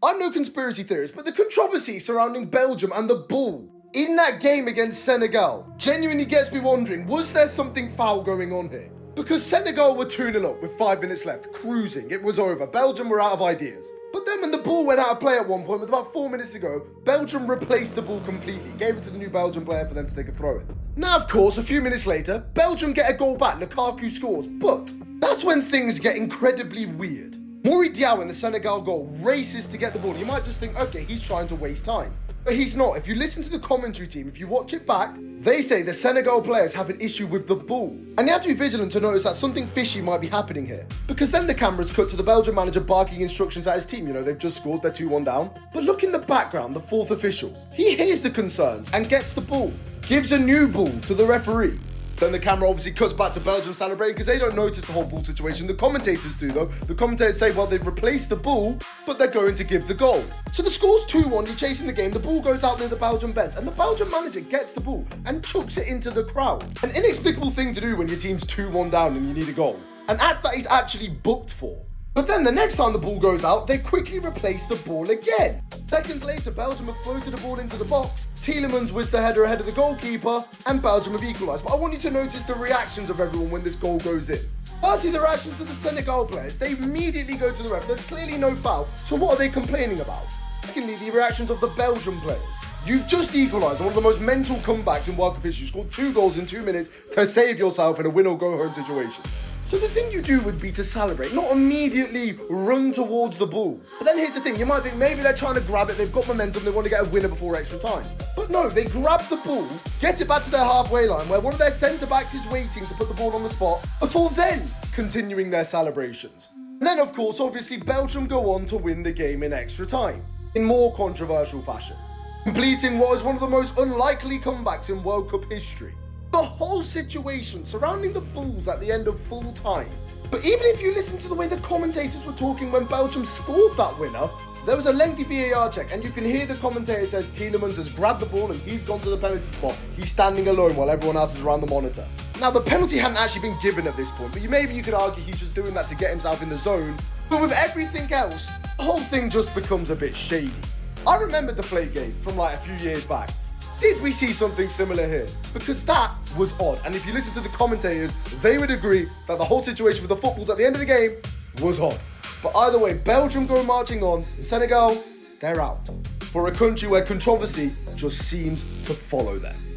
I'm no conspiracy theorist, but the controversy surrounding Belgium and the ball in that game against Senegal genuinely gets me wondering, was there something foul going on here? Because Senegal were 2-0 up with 5 minutes left, cruising, it was over, Belgium were out of ideas. But then when the ball went out of play at one point with about 4 minutes to go, Belgium replaced the ball completely, gave it to the new Belgian player for them to take a throw in. Now of course, a few minutes later, Belgium get a goal back, Lukaku scores, but that's when things get incredibly weird. Mory Diaw in the Senegal goal races to get the ball. You might just think, okay, he's trying to waste time. But he's not. If you listen to the commentary team, if you watch it back, they say the Senegal players have an issue with the ball. And you have to be vigilant to notice that something fishy might be happening here. Because then the cameras cut to the Belgian manager barking instructions at his team. You know, they've just scored, they're 2-1 down. But look in the background, the fourth official. He hears the concerns and gets the ball. Gives a new ball to the referee. Then the camera obviously cuts back to Belgium celebrating because they don't notice the whole ball situation. The commentators do though. The commentators say, well, they've replaced the ball, but they're going to give the goal. So the score's 2-1, you're chasing the game, the ball goes out near the Belgian bench, and the Belgian manager gets the ball and chucks it into the crowd. An inexplicable thing to do when your team's 2-1 down and you need a goal. An act that he's actually booked for. But then the next time the ball goes out, they quickly replace the ball again. Seconds later, Belgium have floated the ball into the box. Tielemans whizzed the header ahead of the goalkeeper, and Belgium have equalised. But I want you to notice the reactions of everyone when this goal goes in. Firstly, the reactions of the Senegal players. They immediately go to the ref. There's clearly no foul, so what are they complaining about? Secondly, the reactions of the Belgian players. You've just equalised one of the most mental comebacks in World Cup history. You scored 2 goals in 2 minutes to save yourself in a win-or-go-home situation. So the thing you do would be to celebrate, not immediately run towards the ball. But then here's the thing, you might think maybe they're trying to grab it, they've got momentum, they want to get a winner before extra time. But no, they grab the ball, get it back to their halfway line where one of their centre-backs is waiting to put the ball on the spot before then continuing their celebrations. And then of course, obviously Belgium go on to win the game in extra time, in more controversial fashion, completing what is one of the most unlikely comebacks in World Cup history. The whole situation surrounding the Bulls at the end of full time. But even if you listen to the way the commentators were talking when Belgium scored that winner, there was a lengthy VAR check and you can hear the commentator says Tielemans has grabbed the ball and he's gone to the penalty spot. He's standing alone while everyone else is around the monitor. Now the penalty hadn't actually been given at this point, but maybe you could argue he's just doing that to get himself in the zone. But with everything else, the whole thing just becomes a bit shady. I remember the Flake game from like a few years back. Did we see something similar here? Because that was odd. And if you listen to the commentators, they would agree that the whole situation with the footballs at the end of the game was odd. But either way, Belgium go marching on. Senegal, they're out. For a country where controversy just seems to follow them.